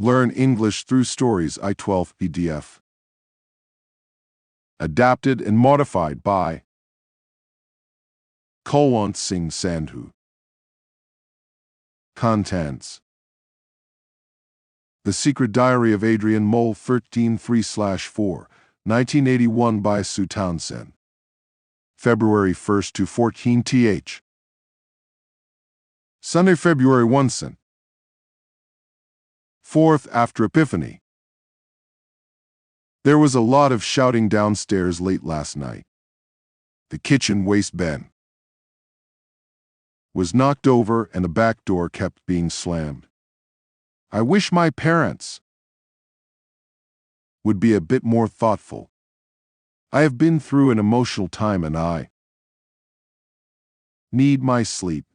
Learn English through stories I12 PDF. Adapted and modified by Kulwant Singh Sandhu. Contents: The Secret Diary of Adrian Mole 13-3/4, 1981 by Sue Townsend. February 1st to 14th. Sunday, February 1st. 4th after Epiphany. There was a lot of shouting downstairs late last night. The kitchen waste bin was knocked over and the back door kept being slammed. I wish my parents would be a bit more thoughtful. I have been through an emotional time and I need my sleep.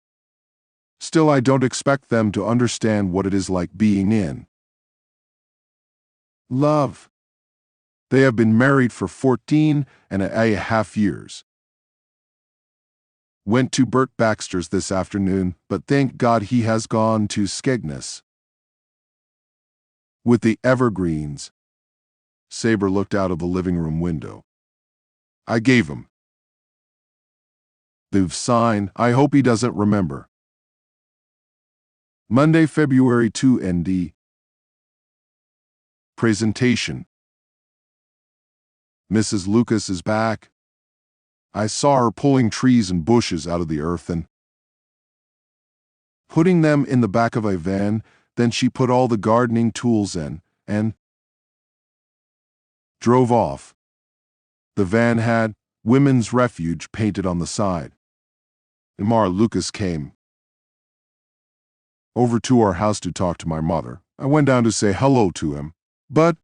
Still, I don't expect them to understand what it is like being in love. They have been married for 14.5 years. Went to Bert Baxter's this afternoon, but thank God he has gone to Skegness with the evergreens. Saber looked out of the living room window. I gave him the sign. I hope he doesn't remember. Monday, February 2 ND. Presentation. Mrs. Lucas is back. I saw her pulling trees and bushes out of the earth and putting them in the back of a van. Then she put all the gardening tools in and drove off. The van had Women's Refuge painted on the side. Imar Lucas came over to our house to talk to my mother. I went down to say hello to him, but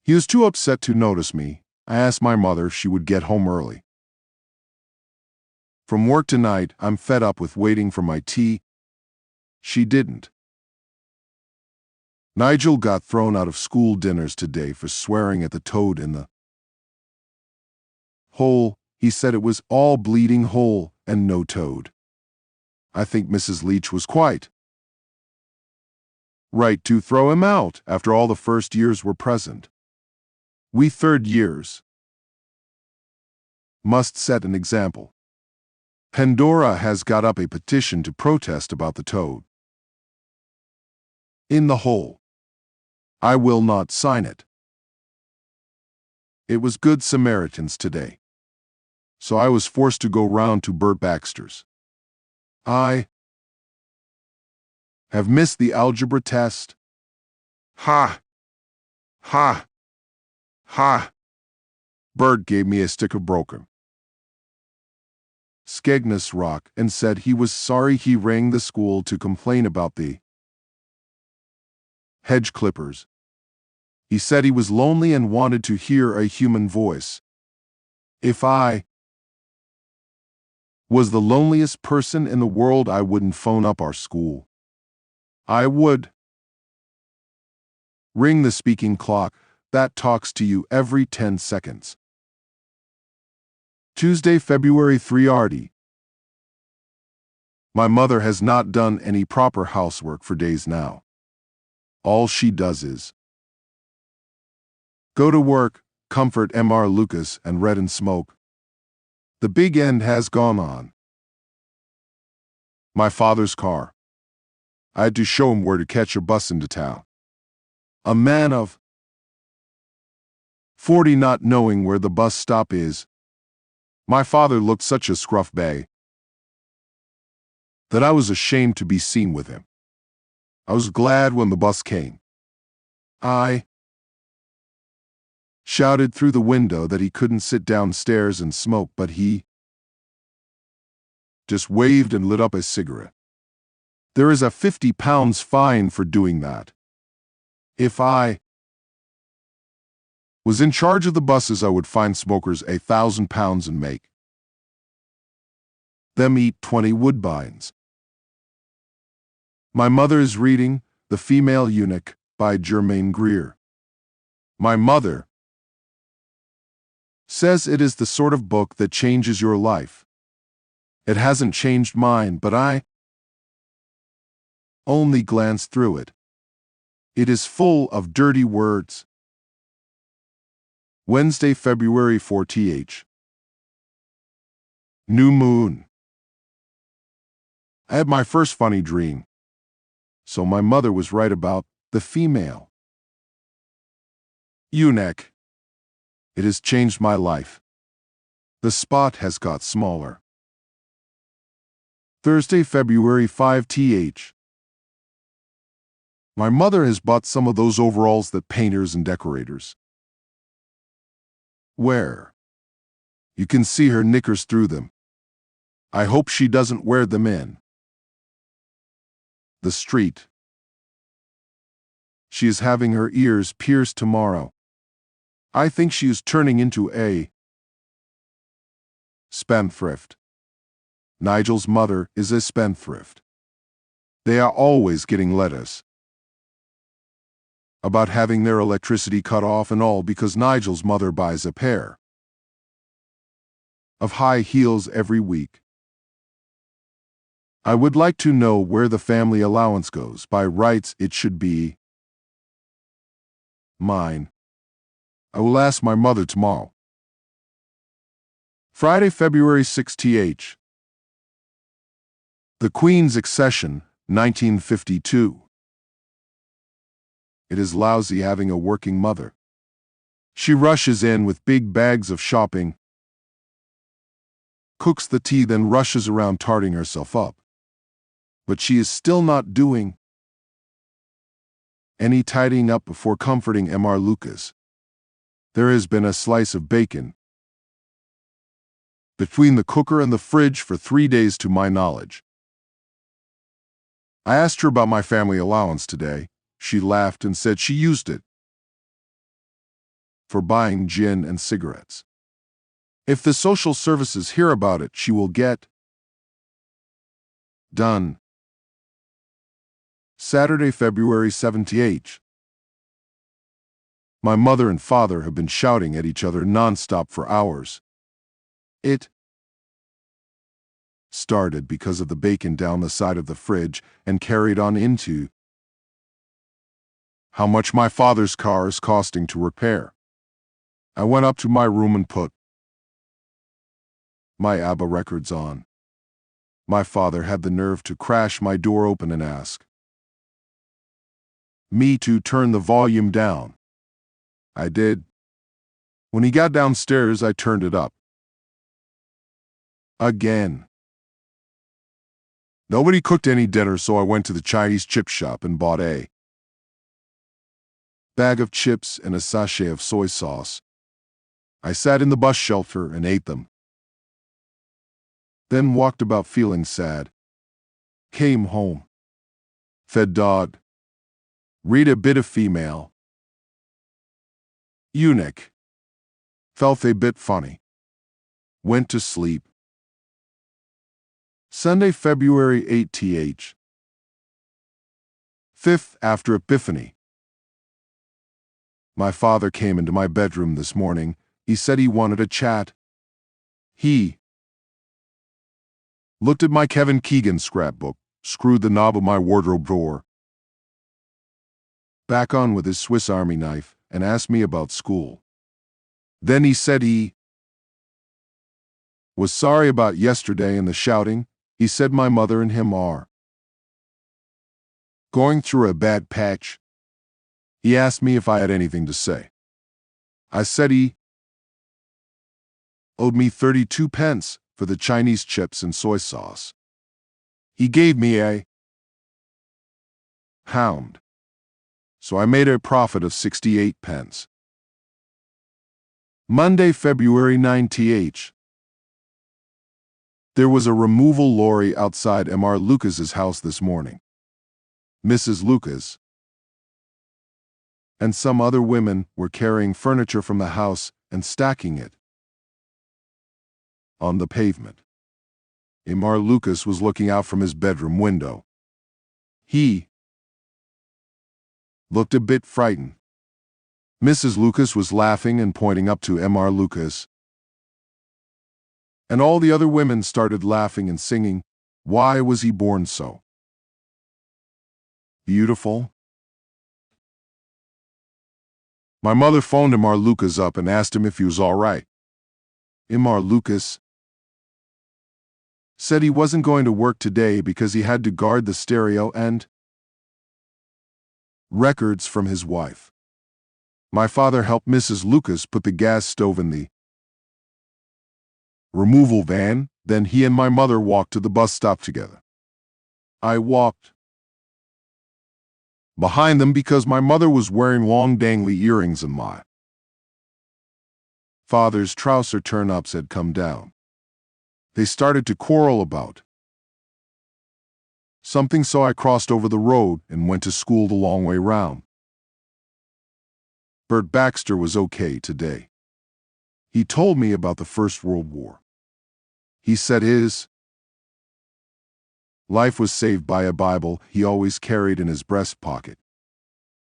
he was too upset to notice me. I asked my mother if she would get home early from work tonight. I'm fed up with waiting for my tea. She didn't. Nigel got thrown out of school dinners today for swearing at the toad in the hole. He said it was all bleeding hole and no toad. I think Mrs. Leach was quite right to throw him out after all the first years were present. We third years must set an example. Pandora has got up a petition to protest about the toad in the hole. I will not sign it. It was Good Samaritans today, so I was forced to go round to Bert Baxter's. I have missed the algebra test. Ha! Ha! Ha! Bert gave me a stick of broken Skegness rock and said he was sorry. He rang the school to complain about the hedge clippers. He said he was lonely and wanted to hear a human voice. If I was the loneliest person in the world, I wouldn't phone up our school. I would ring the speaking clock that talks to you every 10 seconds. Tuesday, February 3 RD. My mother has not done any proper housework for days now. All she does is go to work, comfort Mr. Lucas, and read and smoke. The big end has gone on my father's car. I had to show him where to catch a bus into town. A man of 40 not knowing where the bus stop is. My father looked such a scruff bay that I was ashamed to be seen with him. I was glad when the bus came. I shouted through the window that he couldn't sit downstairs and smoke, but he just waved and lit up a cigarette. There is a £50 fine for doing that. If I was in charge of the buses, I would fine smokers £1,000 and make them eat 20 woodbines. My mother is reading The Female Eunuch by Germaine Greer. My mother says it is the sort of book that changes your life. It hasn't changed mine, but I only glanced through it. It is full of dirty words. Wednesday, February 4th. New moon. I had my first funny dream. So my mother was right about the female eunuch. It has changed my life. The spot has got smaller. Thursday, February 5th. My mother has bought some of those overalls that painters and decorators wear. You can see her knickers through them. I hope she doesn't wear them in the street. She is having her ears pierced tomorrow. I think she is turning into a spendthrift. Nigel's mother is a spendthrift. They are always getting letters about having their electricity cut off and all because Nigel's mother buys a pair of high heels every week. I would like to know where the family allowance goes. By rights, it should be mine. I will ask my mother tomorrow. Friday, February 6th. The Queen's Accession, 1952. It is lousy having a working mother. She rushes in with big bags of shopping, cooks the tea, then rushes around tarting herself up. But she is still not doing any tidying up before comforting Mr. Lucas. There has been a slice of bacon between the cooker and the fridge for 3 days to my knowledge. I asked her about my family allowance today. She laughed and said she used it for buying gin and cigarettes. If the social services hear about it, she will get done. Saturday, February 17th. My mother and father have been shouting at each other nonstop for hours. It started because of the bacon down the side of the fridge and carried on into how much my father's car is costing to repair. I went up to my room and put my ABBA records on. My father had the nerve to crash my door open and ask me to turn the volume down. I did. When he got downstairs, I turned it up again. Nobody cooked any dinner, so I went to the Chinese chip shop and bought a bag of chips and a sachet of soy sauce. I sat in the bus shelter and ate them. Then walked about feeling sad. Came home. Fed dog. Read a bit of female eunuch. Felt a bit funny. Went to sleep. Sunday, February 8th. 5th after Epiphany. My father came into my bedroom this morning. He said he wanted a chat. He looked at my Kevin Keegan scrapbook, screwed the knob of my wardrobe drawer back on with his Swiss Army knife, and asked me about school. Then he said he was sorry about yesterday and the shouting. He said my mother and him are going through a bad patch. He asked me if I had anything to say. I said he owed me 32 pence for the Chinese chips and soy sauce. He gave me a pound, so I made a profit of 68 pence. Monday, February 19th. There was a removal lorry outside Mr. Lucas's house this morning. Mrs. Lucas and some other women were carrying furniture from the house and stacking it on the pavement. Mr. Lucas was looking out from his bedroom window. He looked a bit frightened. Mrs. Lucas was laughing and pointing up to Mr. Lucas. And all the other women started laughing and singing, "Why was he born so beautiful?" My mother phoned Imar Lucas up and asked him if he was all right. Imar Lucas said he wasn't going to work today because he had to guard the stereo and records from his wife. My father helped Mrs. Lucas put the gas stove in the removal van, then he and my mother walked to the bus stop together. I walked behind them because my mother was wearing long dangly earrings and my father's trouser turn-ups had come down. They started to quarrel about something, so I crossed over the road and went to school the long way round. Bert Baxter was okay today. He told me about the First World War. He said his life was saved by a Bible he always carried in his breast pocket.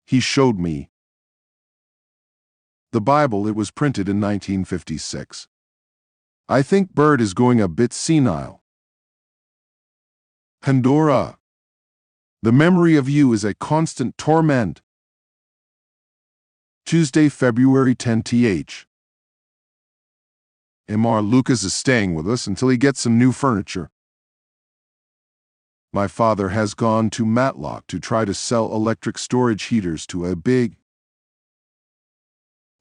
He showed me the Bible. It was printed in 1956. I think Bert is going a bit senile. Pandora, the memory of you is a constant torment. Tuesday, February 10 th. Imar Lucas is staying with us until he gets some new furniture. My father has gone to Matlock to try to sell electric storage heaters to a big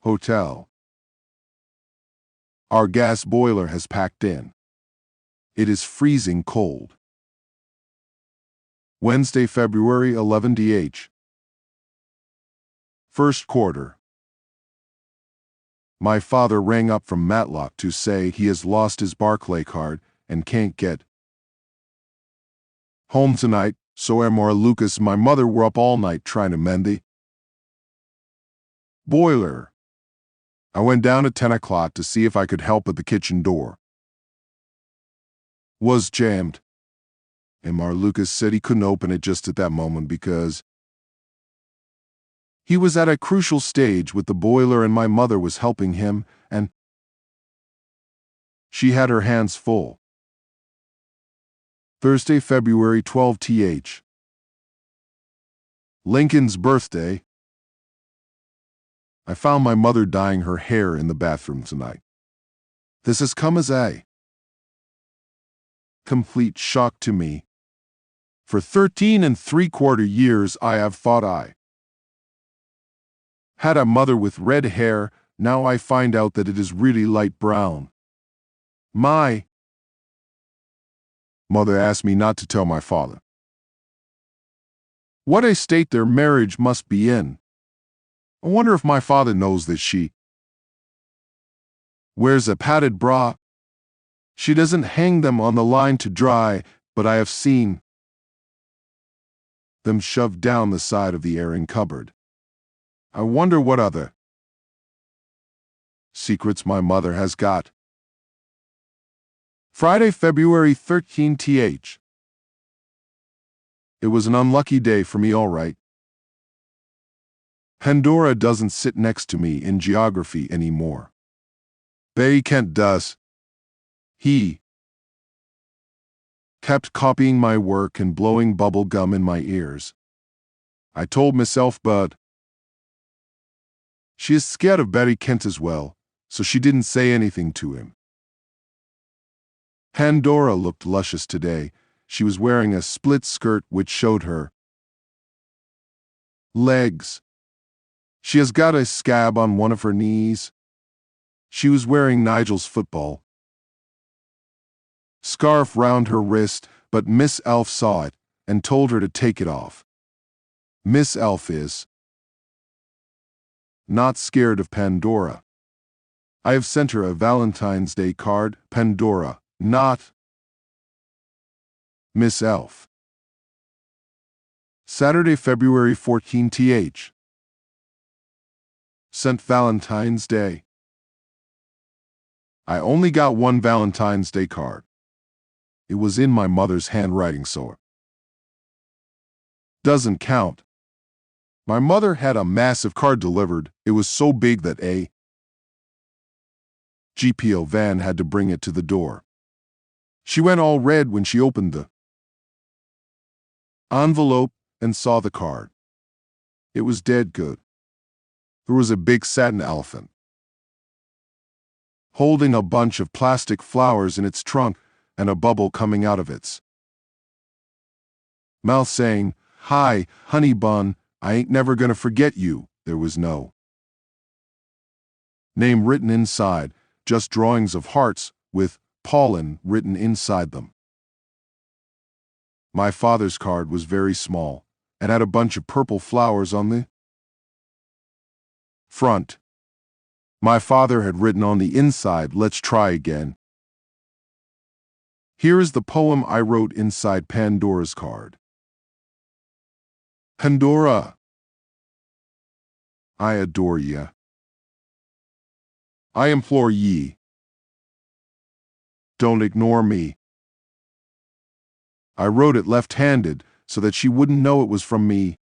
hotel. Our gas boiler has packed in. It is freezing cold. Wednesday, February 11 th. First quarter. My father rang up from Matlock to say he has lost his Barclay card and can't get home tonight, so Imar Lucas and my mother were up all night trying to mend the boiler. I went down at 10 o'clock to see if I could help, but the kitchen door was jammed. Imar Lucas said he couldn't open it just at that moment because he was at a crucial stage with the boiler and my mother was helping him, and she had her hands full. Thursday, February 12 th. Lincoln's birthday. I found my mother dyeing her hair in the bathroom tonight. This has come as a complete shock to me. For 13 3/4 years I have thought I had a mother with red hair. Now I find out that it is really light brown. My mother asked me not to tell my father what a state their marriage must be in. I wonder if my father knows that she wears a padded bra. She doesn't hang them on the line to dry, but I have seen them shoved down the side of the airing cupboard. I wonder what other secrets my mother has got. Friday, February 13 th. It was an unlucky day for me, all right. Pandora doesn't sit next to me in geography anymore. Barry Kent does. He kept copying my work and blowing bubble gum in my ears. I told myself, but she is scared of Barry Kent as well, so she didn't say anything to him. Pandora looked luscious today. She was wearing a split skirt which showed her legs. She has got a scab on one of her knees. She was wearing Nigel's football scarf round her wrist, but Miss Elf saw it and told her to take it off. Miss Elf is not scared of Pandora. I have sent her a Valentine's Day card. Pandora, not Miss Elf. Saturday, February 14 th. Sent Valentine's Day. I only got one Valentine's Day card. It was in my mother's handwriting, so it doesn't count. My mother had a massive card delivered. It was so big that a GPO van had to bring it to the door. She went all red when she opened the envelope and saw the card. It was dead good. There was a big satin elephant, holding a bunch of plastic flowers in its trunk and a bubble coming out of its mouth saying, "Hi, honey bun, I ain't never gonna forget you." There was no name written inside, just drawings of hearts with pollen written inside them. My father's card was very small and had a bunch of purple flowers on the front. My father had written on the inside, "Let's try again." Here is the poem I wrote inside Pandora's card. Pandora, I adore ye. I implore ye, don't ignore me. I wrote it left-handed so that she wouldn't know it was from me.